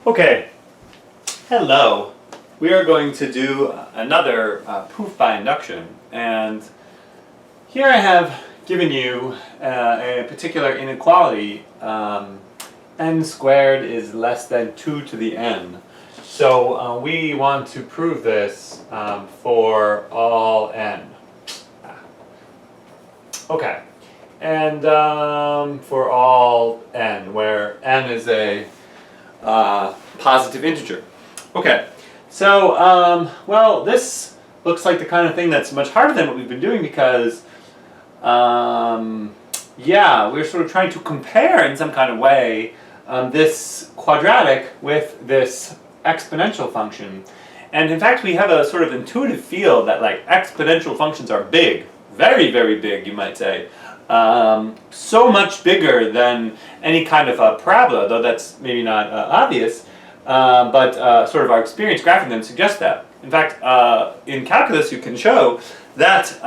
Okay, hello. We are going to do another proof by induction, and here I have given you a particular inequality. N squared is less than 2 to the n. So we want to prove this for all n. Okay, and for all n, where n is a positive integer. Okay, so well, this looks like the kind of thing that's much harder than what we've been doing because yeah, we're sort of trying to compare in some kind of way this quadratic with this exponential function. And in fact, we have a sort of intuitive feel that like exponential functions are big, very, very big, you might say. So much bigger than any kind of parabola, though that's maybe not obvious, but sort of our experience graphing them suggests that. In fact, in calculus you can show that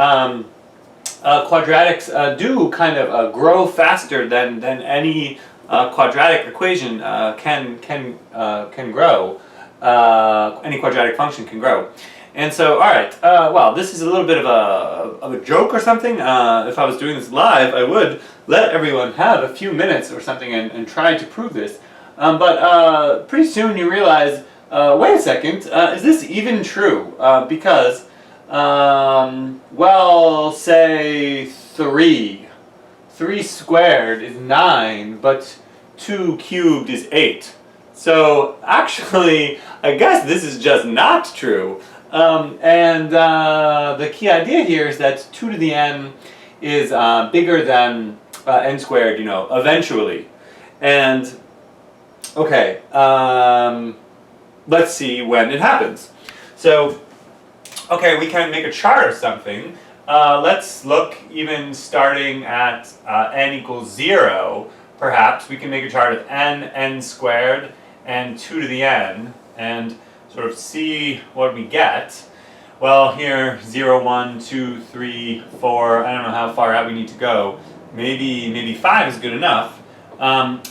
quadratics do kind of grow faster than any quadratic equation can grow. Any quadratic function can grow. And so, all right, well, this is a little bit of a joke or something. If I was doing this live, I would let everyone have a few minutes or something and try to prove this. But pretty soon you realize, wait a second, is this even true? Because, well, say 3. 3 squared is 9, but 2 cubed is 8. So actually, I guess this is just not true. The key idea here is that 2 to the n is bigger than n squared, you know, eventually. And, okay, let's see when it happens. So, okay, we can make a chart or something. Let's look even starting at n equals 0, perhaps. We can make a chart of n squared, and 2 to the n, and sort of see what we get. Well, here 0, 1, 2, 3, 4, I don't know how far out we need to go. Maybe 5 is good enough.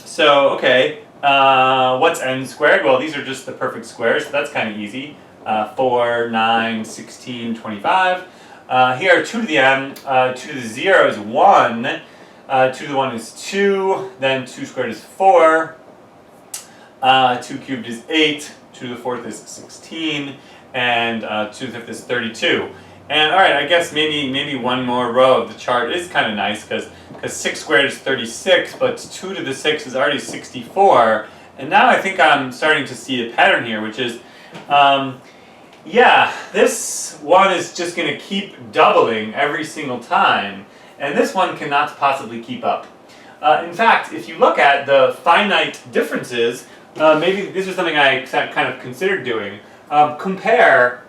So, okay, what's n squared? Well, these are just the perfect squares, so that's kind of easy. 4, 9, 16, 25. Here 2 to the n, 2 to the 0 is 1, 2 to the 1 is 2, then 2 squared is 4, 2 cubed is 8, 2 to the 4th is 16, and 2 to the 5th is 32. And alright, I guess maybe one more row of the chart is kind of nice because 6 squared is 36, but 2 to the 6 is already 64. And now I think I'm starting to see a pattern here, which is, yeah, this one is just going to keep doubling every single time, and this one cannot possibly keep up. In fact, if you look at the finite differences, maybe this is something I kind of considered doing. Compare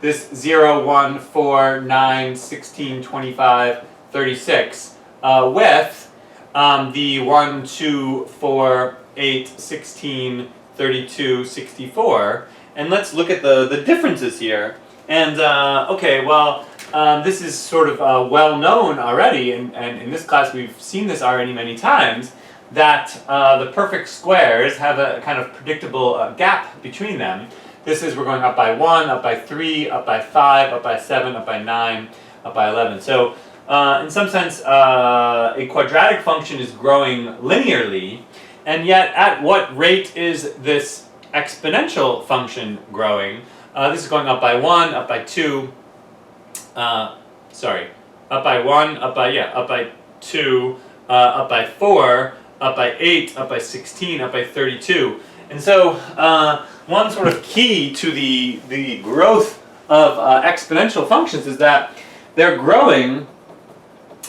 this 0, 1, 4, 9, 16, 25, 36 with the 1, 2, 4, 8, 16, 32, 64. And let's look at the differences here. And okay, well, this is sort of well known already, and in this class we've seen this already many times, that the perfect squares have a kind of predictable gap between them. This is, we're going up by 1, up by 3, up by 5, up by 7, up by 9, up by 11. So in some sense, a quadratic function is growing linearly, and yet at what rate is this exponential function growing? This is going up by 1, up by 2, sorry, up by 1, up by 2, up by 4, up by 8, up by 16, up by 32. And so one sort of key to the growth of exponential functions is that they're growing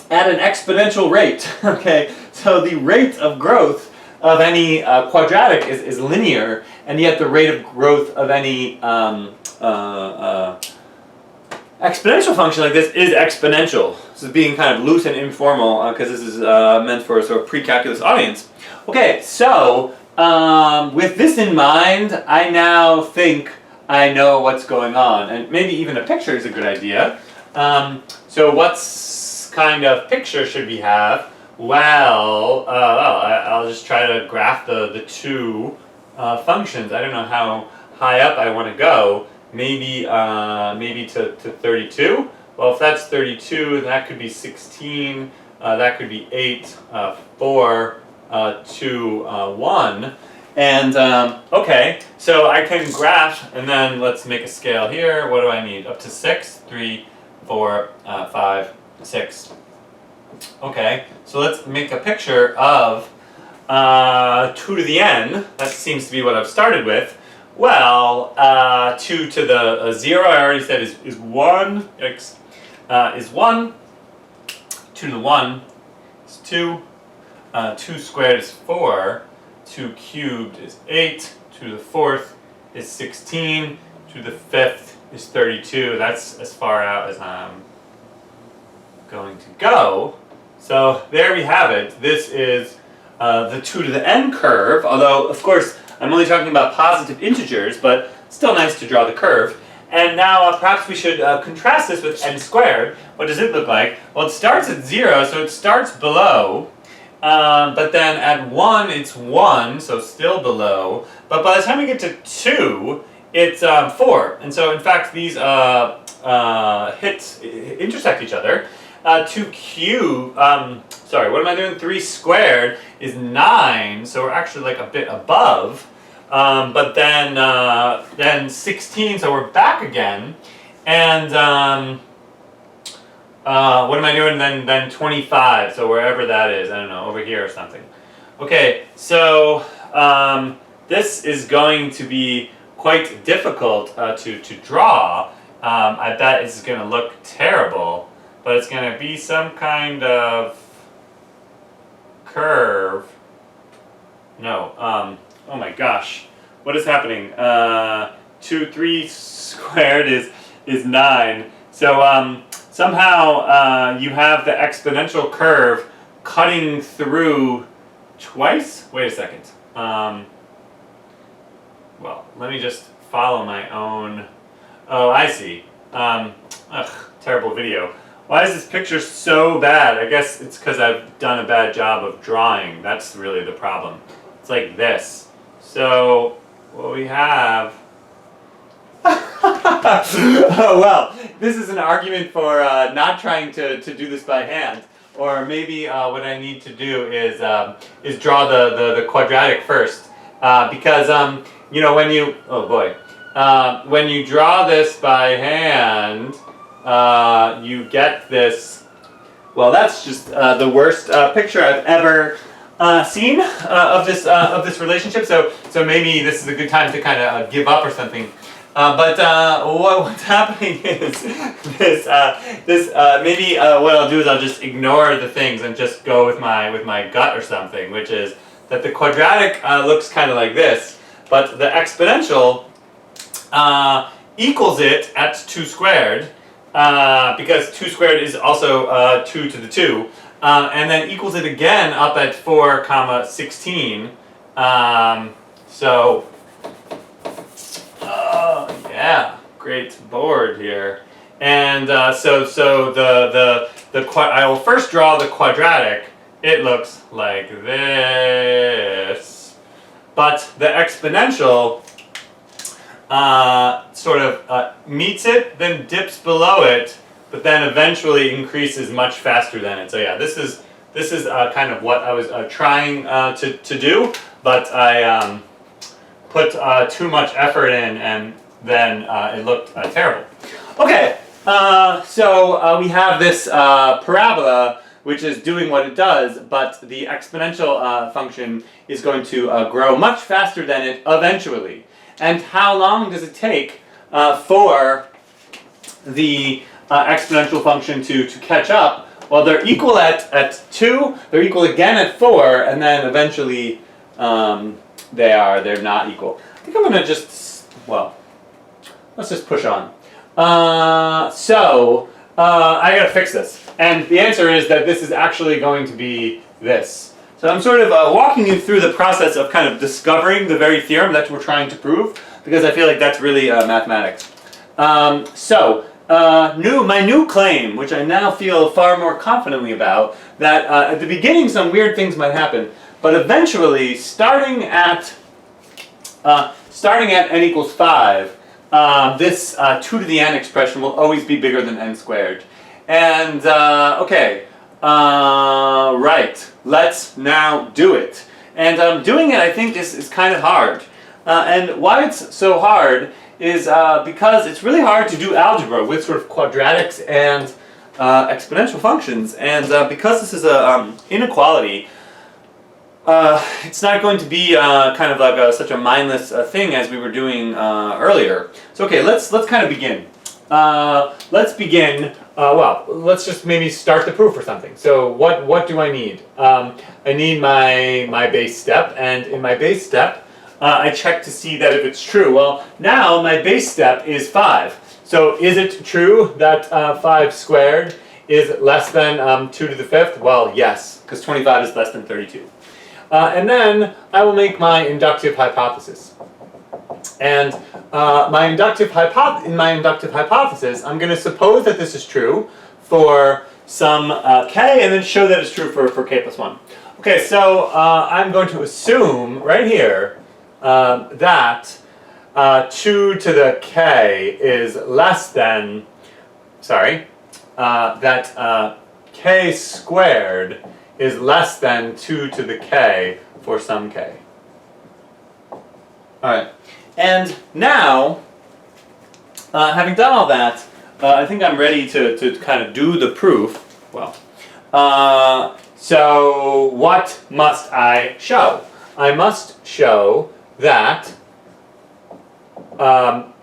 at an exponential rate. Okay, so the rate of growth of any quadratic is linear, and yet the rate of growth of any exponential function like this is exponential. This is being kind of loose and informal because this is meant for a sort of pre-calculus audience. Okay, so with this in mind, I now think I know what's going on, and maybe even a picture is a good idea. So what kind of picture should we have? Well, I'll just try to graph the two functions. I don't know how high up I want to go. Maybe maybe to 32. Well, if that's 32, that could be 16. That could be 8, 4, 2, 1. And okay, so I can graph, and then let's make a scale here. What do I need? Up to 6, 3, 4, 5, 6. Okay, so let's make a picture of 2 to the n. That seems to be what I've started with. Well, 2 to the 0, I already said is 1. X is 1. 2 to the 1 is 2. 2 squared is 4. 2 cubed is 8. 2 to the 4th is 16. 2 to the 5th is 32. That's as far out as I'm going to go. So there we have it. This is the 2 to the n curve, although of course I'm only talking about positive integers, but still nice to draw the curve. And now perhaps we should contrast this with n squared. What does it look like? Well, it starts at 0, so it starts below. But then at 1, it's 1, so still below. But by the time we get to 2, it's 4. And so in fact these intersect each other. 2 cubed, sorry, what am I doing? 3 squared is 9, so we're actually like a bit above. But then 16, so we're back again. And what am I doing then 25, so wherever that is, I don't know, over here or something. Okay, so this is going to be quite difficult to draw. I bet it's going to look terrible. But it's going to be some kind of curve. No, oh my gosh. What is happening? 3 squared is 9. So somehow you have the exponential curve cutting through twice? Wait a second. Well, let me just follow my own... Oh, I see. Terrible video. Why is this picture so bad? I guess it's because I've done a bad job of drawing. That's really the problem. It's like this. So, what we have... Oh, well, this is an argument for not trying to do this by hand. Or maybe what I need to do is draw the quadratic first. Because, you know, when you... Oh, boy. When you draw this by hand... you get this, well, that's just the worst picture I've ever seen of this relationship. So maybe this is a good time to kind of give up or something. But what's happening is this. Maybe what I'll do is I'll just ignore the things and just go with my gut or something, which is that the quadratic looks kind of like this, but the exponential equals it at 2 squared. Because 2 squared is also 2 to the 2, and then equals it again up at 4, comma 16. So, yeah, great board here. And so I will first draw the quadratic. It looks like this, but the exponential sort of meets it, then dips below it, but then eventually increases much faster than it. So yeah, this is kind of what I was trying to do, but I put too much effort in, and then it looked terrible. Okay, so we have this parabola which is doing what it does, but the exponential function is going to grow much faster than it eventually. And how long does it take for the exponential function to catch up? Well, they're equal at 2, they're equal again at 4, and then eventually they're not equal. I think I'm going to just, well, let's just push on. I got to fix this. And the answer is that this is actually going to be this. So I'm sort of walking you through the process of kind of discovering the very theorem that we're trying to prove, because I feel like that's really mathematics. My new claim, which I now feel far more confidently about, that at the beginning some weird things might happen, but eventually, starting at n equals 5, this 2 to the n expression will always be bigger than n squared. And, okay, right, let's now do it. And doing it, I think, is kind of hard. And why it's so hard is because it's really hard to do algebra with sort of quadratics and exponential functions. And because this is an inequality, it's not going to be kind of like such a mindless thing as we were doing earlier. So okay, let's kind of begin. Let's begin. Well, let's just maybe start the proof or something. So what do I need? I need my base step, and in my base step, I check to see that if it's true. Well, now my base step is 5. So is it true that 5 squared is less than 2 to the 5th? Well, yes, because 25 is less than 32. And then I will make my inductive hypothesis. And in my inductive hypothesis, I'm going to suppose that this is true for some k, and then show that it's true for k plus 1. Okay, so I'm going to assume right here that 2 to the k is less than, that k squared is less than 2 to the k for some k. Alright, and now, having done all that, I think I'm ready to kind of do the proof. Well, so what must I show? I must show that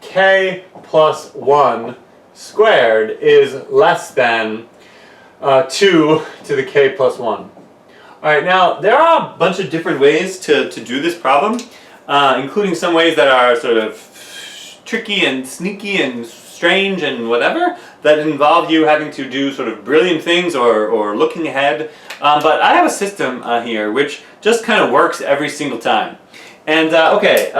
k plus 1 squared is less than 2 to the k plus 1. Alright, now there are a bunch of different ways to do this problem, including some ways that are sort of tricky and sneaky and strange and whatever, that involve you having to do sort of brilliant things or looking ahead. But I have a system here which just kind of works every single time. And okay,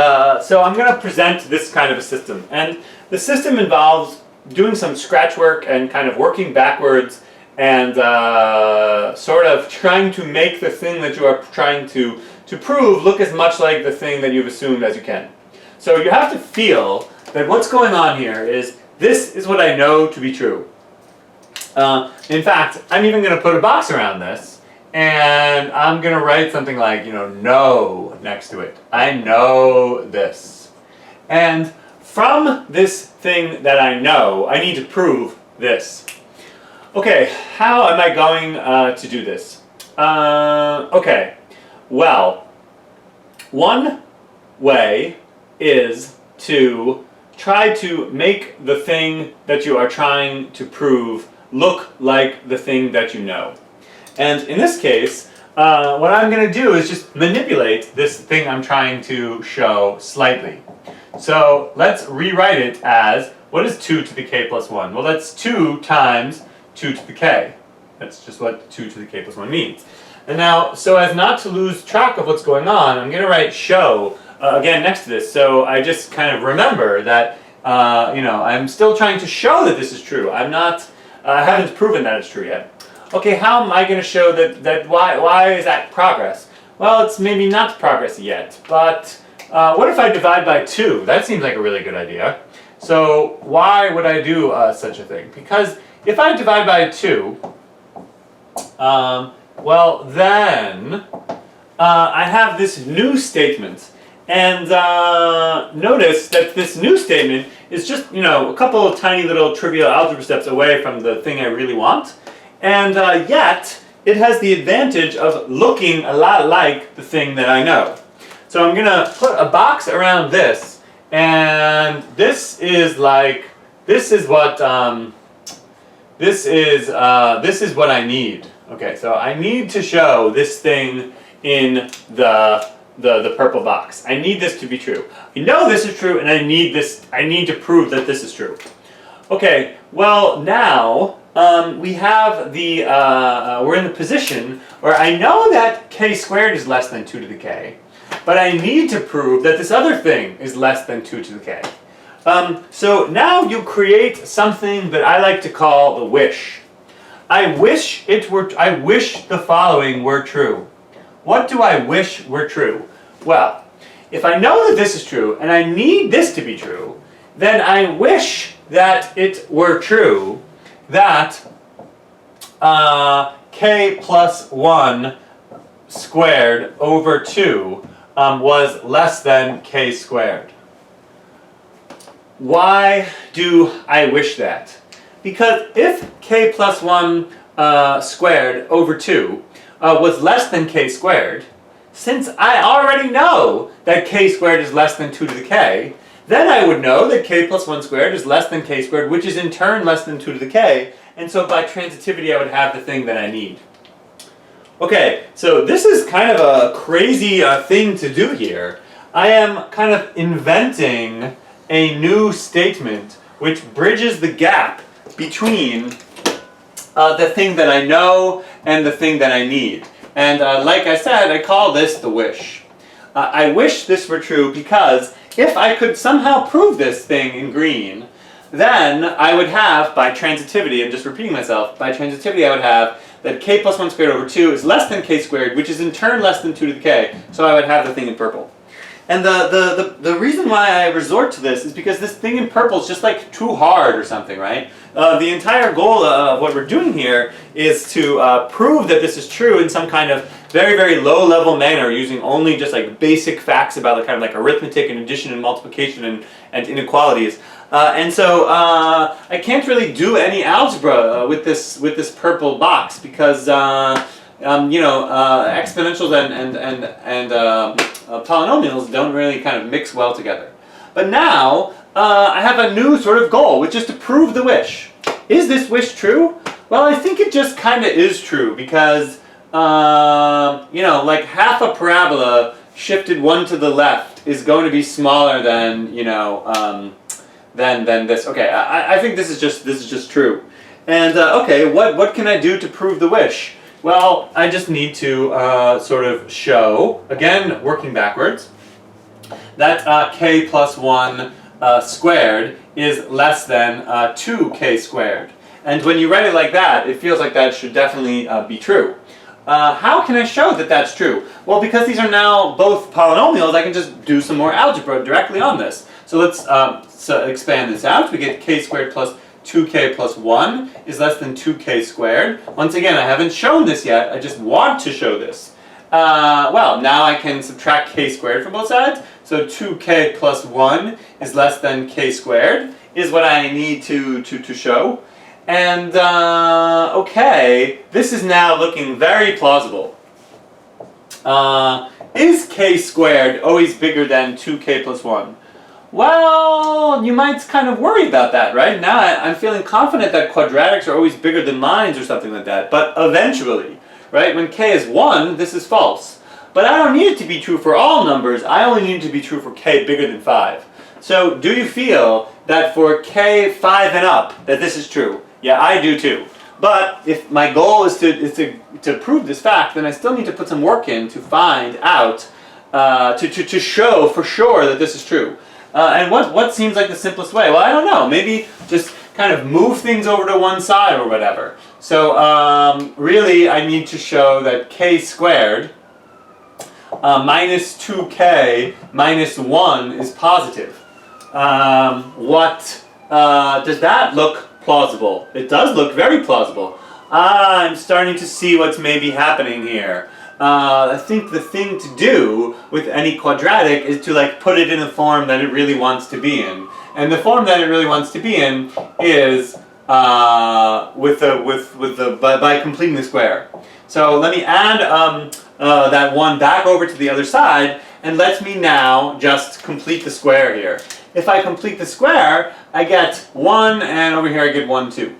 so I'm going to present this kind of a system. And the system involves doing some scratch work and kind of working backwards and sort of trying to make the thing that you are trying to prove look as much like the thing that you've assumed as you can. So you have to feel that what's going on here is this is what I know to be true. In fact, I'm even going to put a box around this, and I'm going to write something like, no next to it. I know this. And from this thing that I know, I need to prove this. Okay, how am I going to do this? Okay, well, one way is to try to make the thing that you are trying to prove look like the thing that you know. And in this case, what I'm going to do is just manipulate this thing I'm trying to show slightly. So let's rewrite it as, what is 2 to the k plus 1? Well, that's 2 times 2 to the k. That's just what 2 to the k plus 1 means. And now, so as not to lose track of what's going on, I'm going to write show again next to this. So I just kind of remember that, I'm still trying to show that this is true. I haven't proven that it's true yet. Okay, how am I going to show that why is that progress? Well, it's maybe not progress yet, but what if I divide by 2? That seems like a really good idea. So why would I do such a thing? Because if I divide by 2, well then I have this new statement. And notice that this new statement is just, a couple of tiny little trivial algebra steps away from the thing I really want. And yet, it has the advantage of looking a lot like the thing that I know. So I'm going to put a box around this, and this is what I need. Okay, so I need to show this thing in the purple box. I need this to be true. I know this is true, and I need to prove that this is true. Okay, well now we have we're in the position where I know that k squared is less than 2 to the k, but I need to prove that this other thing is less than 2 to the k. So now you create something that I like to call the wish. I wish the following were true. What do I wish were true? Well, if I know that this is true and I need this to be true, then I wish that it were true that k plus 1 squared over 2 was less than k squared. Why do I wish that? Because if k plus 1 squared over 2 was less than k squared, since I already know that k squared is less than 2 to the k, then I would know that k plus 1 squared is less than k squared, which is in turn less than 2 to the k, and so by transitivity I would have the thing that I need. Okay, so this is kind of a crazy thing to do here. I am kind of inventing a new statement which bridges the gap between the thing that I know and the thing that I need. And like I said, I call this the wish. I wish this were true because if I could somehow prove this thing in green, then I would have, by transitivity, I'm just repeating myself, by transitivity I would have that k plus 1 squared over 2 is less than k squared, which is in turn less than 2 to the k, so I would have the thing in purple. And the reason why I resort to this is because this thing in purple is just like too hard or something, right? The entire goal of what we're doing here is to prove that this is true in some kind of very, very low level manner using only just like basic facts about the kind of like arithmetic and addition and multiplication and inequalities. And so I can't really do any algebra with this purple box because exponentials and polynomials don't really kind of mix well together. But now I have a new sort of goal, which is to prove the wish. Is this wish true? Well, I think it just kind of is true because like half a parabola shifted one to the left is going to be smaller than than this. Okay, I think this is just true. And okay, what can I do to prove the wish? Well, I just need to sort of show, again, working backwards, that k plus 1 squared is less than 2k squared. And when you write it like that, it feels like that should definitely be true. How can I show that that's true? Well, because these are now both polynomials, I can just do some more algebra directly on this. So let's expand this out. We get k squared plus 2k plus 1 is less than 2k squared. Once again, I haven't shown this yet, I just want to show this. Well, now I can subtract k squared from both sides, so 2k plus 1 is less than k squared, is what I need to show. And, okay, this is now looking very plausible. Is k squared always bigger than 2k plus 1? Well, you might kind of worry about that, right? Now I'm feeling confident that quadratics are always bigger than lines or something like that. But eventually, right, when k is 1, this is false. But I don't need it to be true for all numbers. I only need it to be true for k bigger than 5. So do you feel that for k 5 and up, that this is true? Yeah, I do too. But if my goal is to prove this fact, then I still need to put some work in to find out, to show for sure that this is true. And what seems like the simplest way? Well, I don't know. Maybe just kind of move things over to one side or whatever. So really, I need to show that k squared minus 2k minus 1 is positive. Does that look plausible? It does look very plausible. I'm starting to see what's maybe happening here. I think the thing to do with any quadratic is to like put it in the form that it really wants to be in, and the form that it really wants to be in is by completing the square. So let me add that 1 back over to the other side, and let me now just complete the square here. If I complete the square, I get 1, and over here I get 1 too.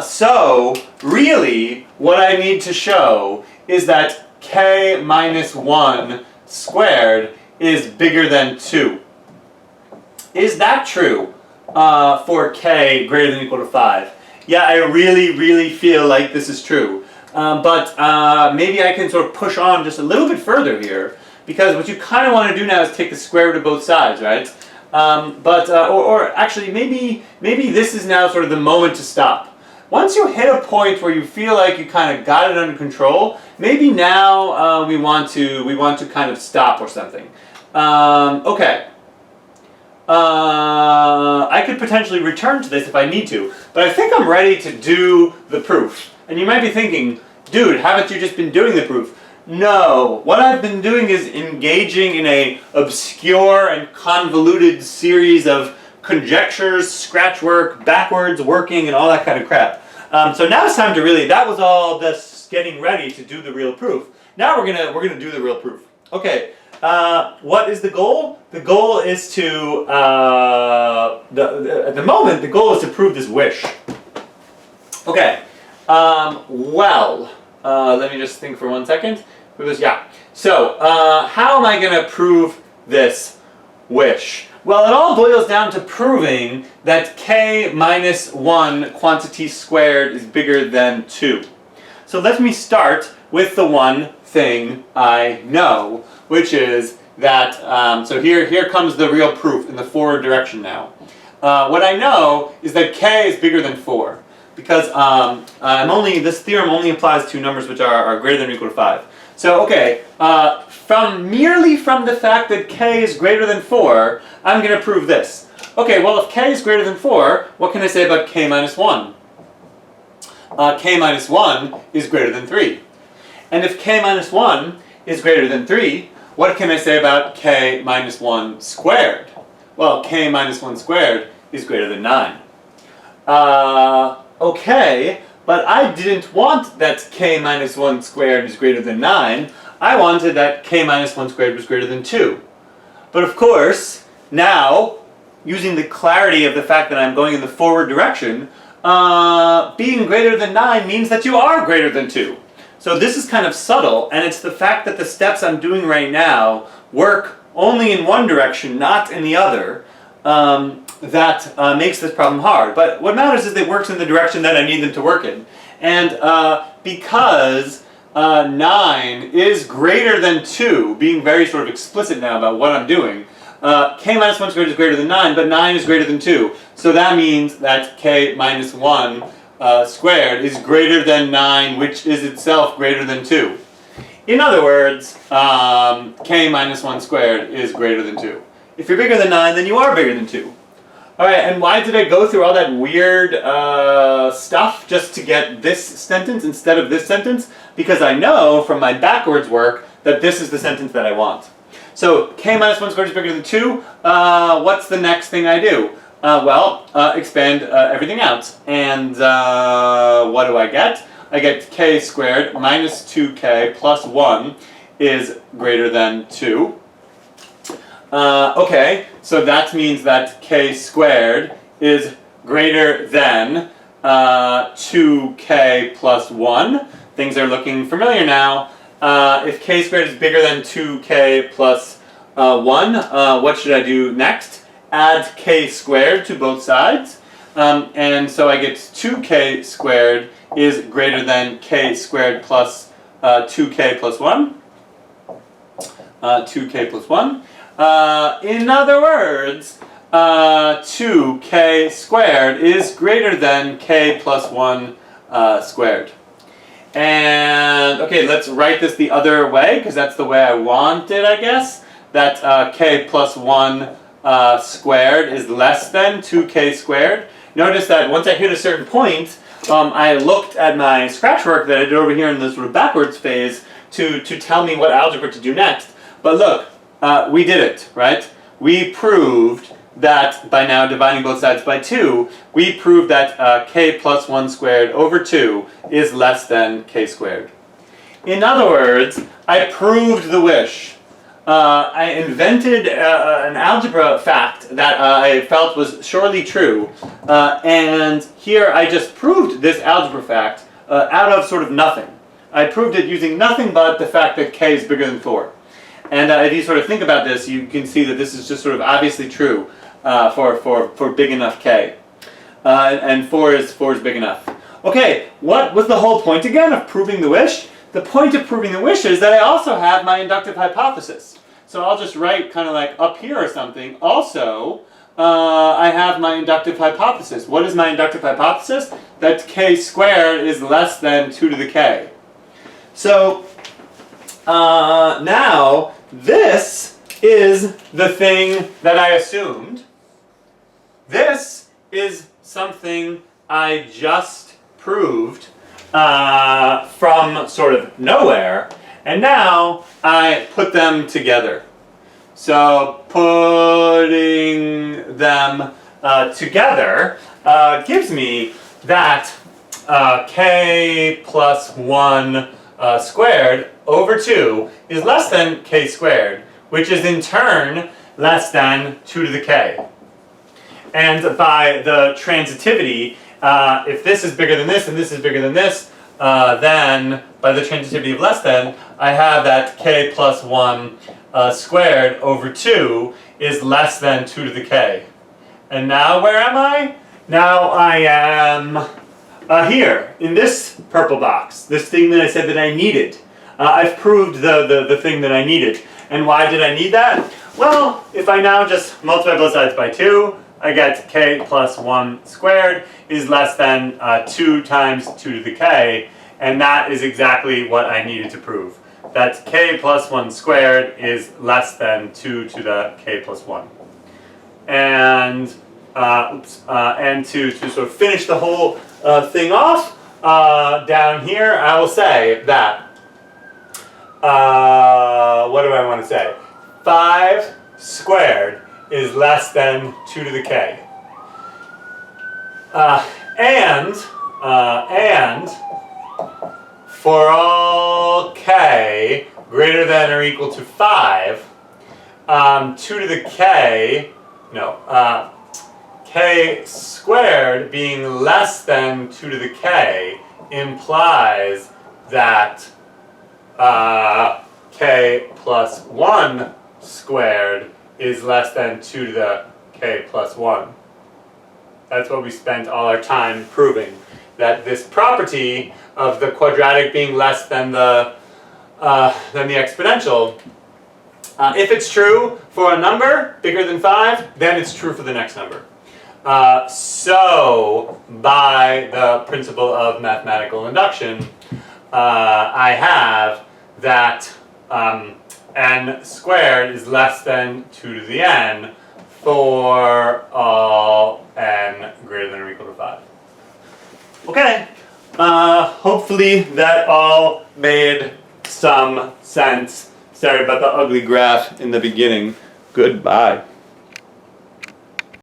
So really, what I need to show is that k minus 1 squared is bigger than 2. Is that true for k greater than or equal to 5? Yeah, I really feel like this is true. But maybe I can sort of push on just a little bit further here, because what you kind of want to do now is take the square root of both sides, right? Or actually, maybe this is now sort of the moment to stop. once you hit a point where you feel like you kind of got it under control, maybe now we want to kind of stop or something. Okay. I could potentially return to this if I need to, but I think I'm ready to do the proof. And you might be thinking, dude, haven't you just been doing the proof? No, what I've been doing is engaging in a obscure and convoluted series of conjectures, scratch work, backwards working, and all that kind of crap. So now it's time to really, that was all just getting ready to do the real proof. Now we're gonna do the real proof. Okay, what is the goal? The goal is to, at the moment, the goal is to prove this wish. Okay, well, let me just think for 1 second. Yeah. So, how am I going to prove this wish? Well, it all boils down to proving that k minus 1 quantity squared is bigger than 2. So let me start with the one thing I know, which is that, so here comes the real proof in the forward direction now. What I know is that k is bigger than 4. Because this theorem only applies to numbers which are greater than or equal to 5. So, okay, merely from the fact that k is greater than 4, I'm going to prove this. Okay, well, if k is greater than 4, what can I say about k minus 1? K minus 1 is greater than 3. And if k minus 1 is greater than 3, what can I say about k minus 1 squared? Well, k minus 1 squared is greater than 9. Okay, but I didn't want that k minus 1 squared is greater than 9. I wanted that k minus 1 squared was greater than 2. But of course, now, using the clarity of the fact that I'm going in the forward direction, being greater than 9 means that you are greater than 2. So this is kind of subtle, and it's the fact that the steps I'm doing right now work only in one direction, not in the other, that makes this problem hard. But what matters is it works in the direction that I need them to work in. And because 9 is greater than 2, being very sort of explicit now about what I'm doing, k minus 1 squared is greater than 9, but 9 is greater than 2. So that means that k minus 1 squared is greater than 9, which is itself greater than 2. In other words, k minus 1 squared is greater than 2. If you're bigger than 9, then you are bigger than 2. Alright, and why did I go through all that weird stuff just to get this sentence instead of this sentence? Because I know from my backwards work that this is the sentence that I want. So, k minus 1 squared is bigger than 2. What's the next thing I do? Expand everything out. And what do I get? I get k squared minus 2k plus 1 is greater than 2. Okay, so that means that k squared is greater than 2k plus 1. Things are looking familiar now. If k squared is bigger than 2k plus 1, what should I do next? Add k squared to both sides. And so I get 2k squared is greater than k squared plus 2k plus 1. 2k plus 1. In other words, 2k squared is greater than k plus 1 squared. And, okay, let's write this the other way, because that's the way I want it, I guess. That k plus 1 squared is less than 2k squared. Notice that once I hit a certain point, I looked at my scratch work that I did over here in the sort of backwards phase to tell me what algebra to do next. But look, we did it, right? We proved that by now dividing both sides by 2, we proved that k plus 1 squared over 2 is less than k squared. In other words, I proved the wish. I invented an algebra fact that I felt was surely true, and here I just proved this algebra fact out of sort of nothing. I proved it using nothing but the fact that k is bigger than 4. And if you sort of think about this, you can see that this is just sort of obviously true for big enough k. And 4 is big enough. Okay, what was the whole point again of proving the wish? The point of proving the wish is that I also have my inductive hypothesis. So I'll just write kind of like up here or something. Also, I have my inductive hypothesis. What is my inductive hypothesis? That k squared is less than 2 to the k. So now this is the thing that I assumed. This is something I just proved from sort of nowhere, and now I put them together. So putting them together gives me that k plus 1 squared over 2 is less than k squared, which is in turn less than 2 to the k. And by the transitivity, if this is bigger than this and this is bigger than this, then by the transitivity of less than, I have that k plus 1 squared over 2 is less than 2 to the k. And now where am I? Now I am here, in this purple box, this thing that I said that I needed. I've proved the thing that I needed. And why did I need that? Well, if I now just multiply both sides by 2, I get k plus 1 squared is less than 2 times 2 to the k, and that is exactly what I needed to prove. That k plus 1 squared is less than 2 to the k plus 1. And to sort of finish the whole thing off, down here I will say that, what do I want to say? 5 squared is less than 2 to the k. And for all k greater than or equal to 5, 2 to the k, k squared being less than 2 to the k implies that k plus 1 squared is less than 2 to the k plus 1. That's what we spent all our time proving. That this property of the quadratic being less than the exponential, if it's true for a number bigger than 5, then it's true for the next number. So, by the principle of mathematical induction, I have that n squared is less than 2 to the n for all n greater than or equal to 5. Okay, hopefully that all made some sense. Sorry about the ugly graph in the beginning. Goodbye.